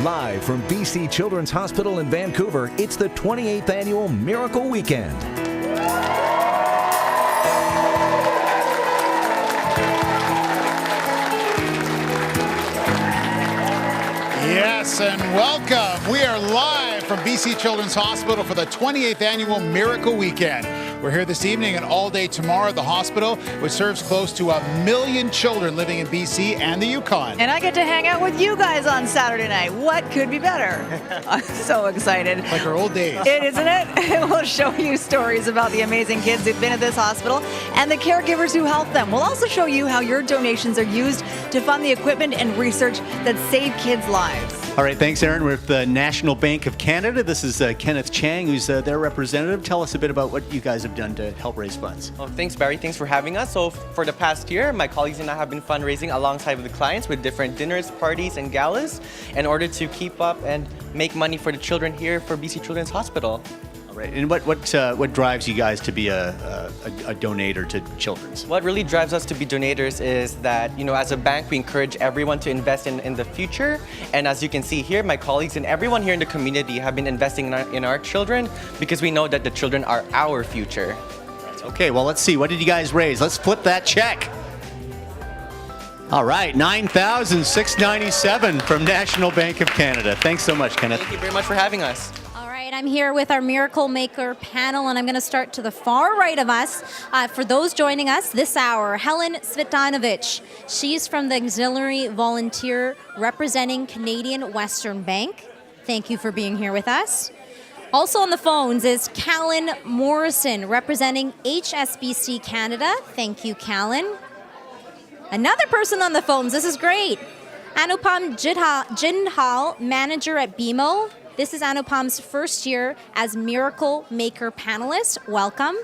Live from BC Children's Hospital in Vancouver, it's the 28th Annual Miracle Weekend. Yes, and welcome. We are live from BC Children's Hospital for the 28th Annual Miracle Weekend. We're here this evening and all day tomorrow at the hospital, which serves close to 1 million children living in BC and the Yukon. And I get to hang out with you guys on Saturday night. What could be better? I'm so excited. Like our old days. It, isn't it? We'll show you stories about the amazing kids who've been at this hospital and the caregivers who help them. We'll also show you how your donations are used to fund the equipment and research that save kids' lives. All right, thanks, Aaron. We're at the National Bank of Canada. This is Kenneth Chang, who's their representative. Tell us a bit about what you guys have done to help raise funds. Well, thanks, Barry. Thanks for having us. So for the past year, my colleagues and I have been fundraising alongside with the clients with different dinners, parties, and galas in order to keep up and make money for the children here for BC Children's Hospital. Right. And what drives you guys to be a donator to Children's? What really drives us to be donators is that, as a bank, we encourage everyone to invest in the future. And as you can see here, my colleagues and everyone here in the community have been investing in our children because we know that the children are our future. Okay, well, let's see. What did you guys raise? Let's flip that check. All right, $9,697 from National Bank of Canada. Thanks so much, Kenneth. Thank you very much for having us. I'm here with our Miracle Maker panel, and I'm going to start to the far right of us. For those joining us this hour, Helen Svitanovic. She's from the Auxiliary Volunteer representing Canadian Western Bank. Thank you for being here with us. Also on the phones is Callan Morrison representing HSBC Canada. Thank you, Callan. Another person on the phones. This is great. Anupam Jindal, manager at BMO. This is Anupam's first year as Miracle Maker panelist. Welcome.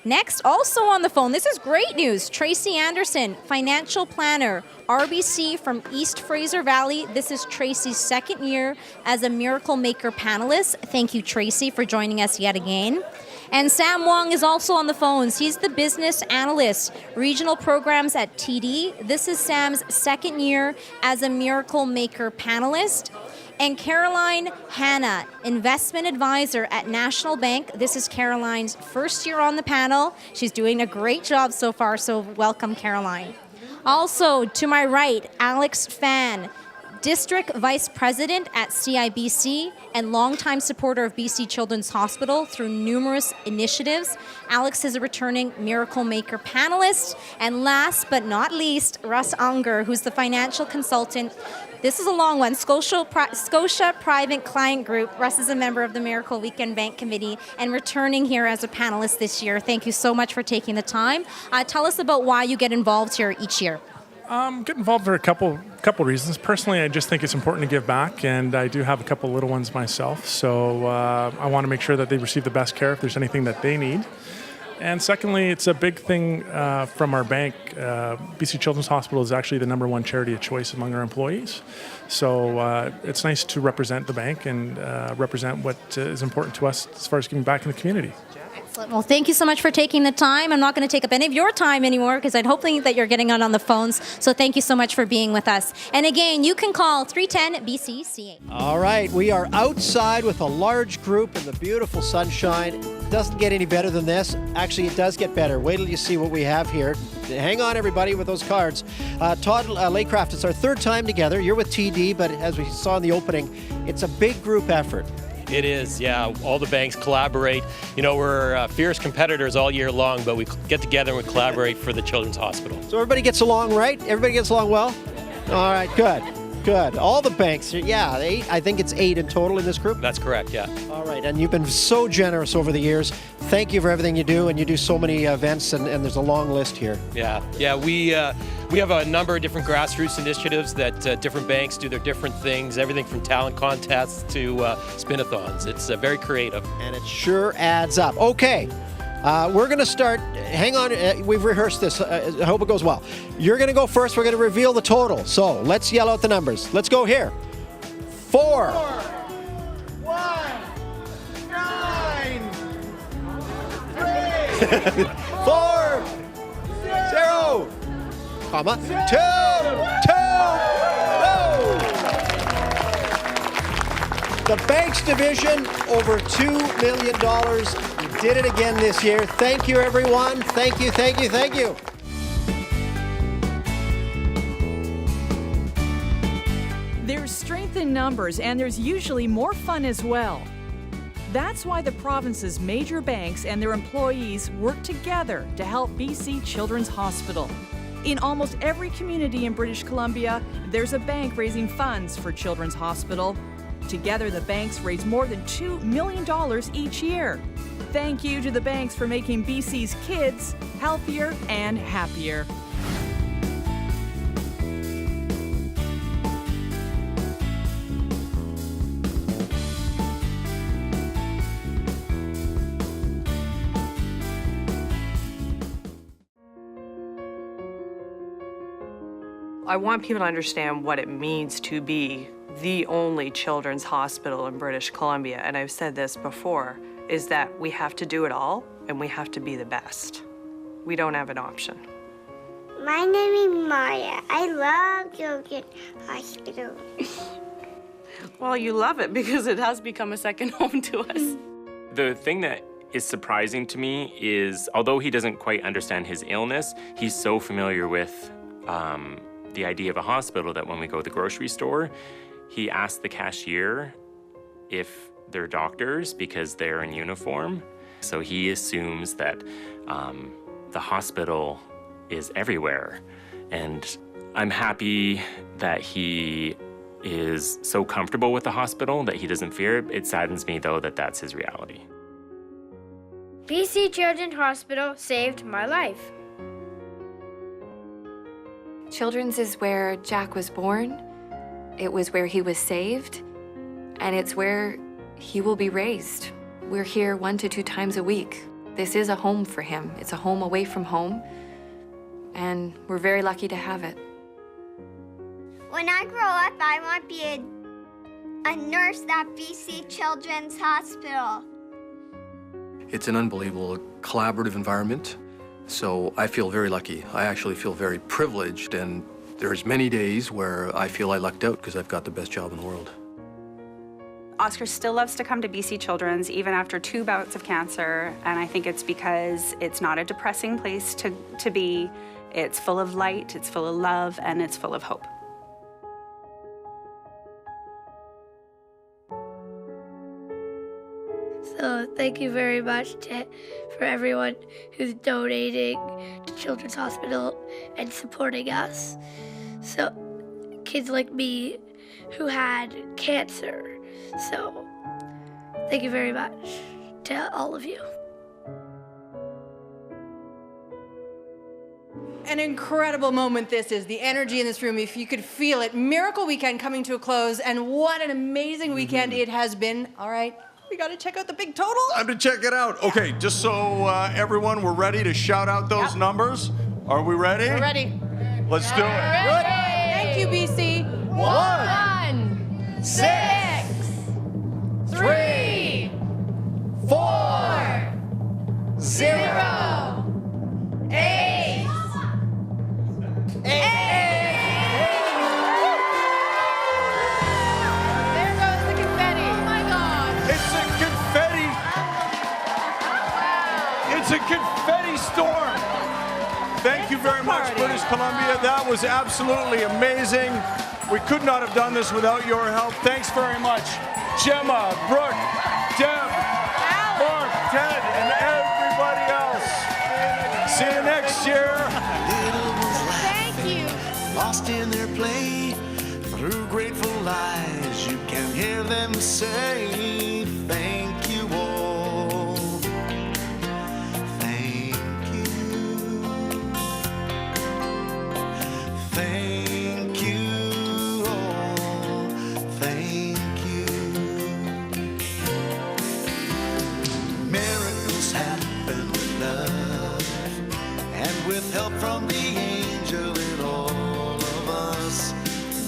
Next, also on the phone, this is great news. Tracy Anderson, financial planner, RBC from East Fraser Valley. This is Tracy's second year as a Miracle Maker panelist. Thank you, Tracy, for joining us yet again. And Sam Wong is also on the phones. He's the business analyst, regional programs at TD. This is Sam's second year as a Miracle Maker panelist. And Caroline Hanna, investment advisor at National Bank. This is Caroline's first year on the panel. She's doing a great job so far, so welcome, Caroline. Also, to my right, Alex Fan, District Vice President at CIBC and longtime supporter of BC Children's Hospital through numerous initiatives. Alex is a returning Miracle Maker panelist. And last but not least, Russ Unger, who's the financial consultant. This is a long one. Scotia Private Client Group. Russ is a member of the Miracle Weekend Bank Committee and returning here as a panelist this year. Thank you so much for taking the time. Tell us about why you get involved here each year. Get involved for a couple reasons. Personally, I just think it's important to give back, and I do have a couple little ones myself. So I want to make sure that they receive the best care if there's anything that they need. And secondly, it's a big thing from our bank. BC Children's Hospital is actually the #1 charity of choice among our employees. So it's nice to represent the bank and represent what is important to us as far as giving back in the community. Excellent. Well, thank you so much for taking the time. I'm not going to take up any of your time anymore because I'd hoping that you're getting on the phones. So thank you so much for being with us. And again, you can call 310-BC-CA. All right, we are outside with a large group in the beautiful sunshine. It doesn't get any better than this. Actually, it does get better. Wait till you see what we have here. Hang on, everybody, with those cards. Todd Laycraft, it's our third time together. You're with TD, but as we saw in the opening, it's a big group effort. It is, yeah. All the banks collaborate. We're fierce competitors all year long, but we get together and we collaborate for the Children's Hospital. So everybody gets along, right? Everybody gets along well? All right, good. All the banks, yeah, 8. I think it's 8 in total in this group? That's correct, yeah. All right, and you've been so generous over the years. Thank you for everything you do, and you do so many events, and there's a long list here. Yeah, we have a number of different grassroots initiatives that different banks do their different things, everything from talent contests to spin-a-thons. It's very creative. And it sure adds up. Okay. We're going to start. Hang on. We've rehearsed this. I hope it goes well. You're going to go first. We're going to reveal the total. So let's yell out the numbers. Let's go here. 4. 1, 9, 3, 4, 0, comma, 2, 2. The Banks Division, over $2 million. You did it again this year. Thank you, everyone. Thank you, thank you, thank you. There's strength in numbers, and there's usually more fun as well. That's why the province's major banks and their employees work together to help BC Children's Hospital. In almost every community in British Columbia, there's a bank raising funds for Children's Hospital. Together, the banks raise more than $2 million each year. Thank you to the banks for making BC's kids healthier and happier. I want people to understand what it means to be the only children's hospital in British Columbia, and I've said this before, is that we have to do it all and we have to be the best. We don't have an option. My name is Maya. I love Children's Hospital. Well, you love it because it has become a second home to us. The thing that is surprising to me is, although he doesn't quite understand his illness, he's so familiar with the idea of a hospital that when we go to the grocery store, he asks the cashier if they're doctors because they're in uniform. So he assumes that the hospital is everywhere. And I'm happy that he is so comfortable with the hospital that he doesn't fear it. It saddens me, though, that that's his reality. BC Children's Hospital saved my life. Children's is where Jack was born, it was where he was saved, and it's where he will be raised. We're here 1 to 2 times a week. This is a home for him. It's a home away from home, and we're very lucky to have it. When I grow up, I want to be a nurse at BC Children's Hospital. It's an unbelievable collaborative environment. So I feel very lucky. I actually feel very privileged, and there's many days where I feel I lucked out because I've got the best job in the world. Oscar still loves to come to BC Children's even after 2 bouts of cancer, and I think it's because it's not a depressing place to be. It's full of light, it's full of love, and it's full of hope. So thank you very much for everyone who's donating to Children's Hospital and supporting us. So kids like me who had cancer. So thank you very much to all of you. An incredible moment this is. The energy in this room, if you could feel it. Miracle Weekend coming to a close, and what an amazing weekend it has been. All right. We got to check out the big total. Time to check it out. Okay, just so everyone, we're ready to shout out those numbers. Are we ready? We're ready. Let's do it. Good. Thank you, BC. 1, 6, 3, 4, 0, 8, 8. There goes the confetti. Oh my God. It's a confetti. It's a confetti storm. Thank you very much, British Columbia. That was absolutely amazing. We could not have done this without your help. Thanks very much, Gemma, Brooke, Deb, Mark, Ted, and everybody else. See you next year. Thank you. Lost in their play, through grateful eyes, you can hear them say, thank you all. Thank you. Thank you all. Thank you. Miracles happen with love and with help from the angel in all of us.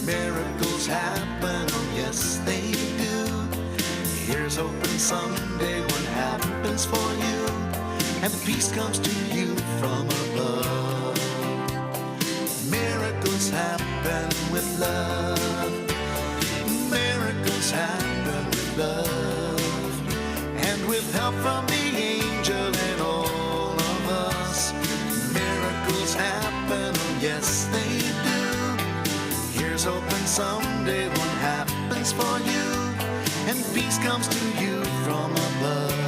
Miracles happen, oh yes they do. Here's hoping someday what happens for you, and the peace comes to you from above. Miracles happen with love. Miracles happen with yes they do. Here's hoping someday one happens for you, and peace comes to you from above.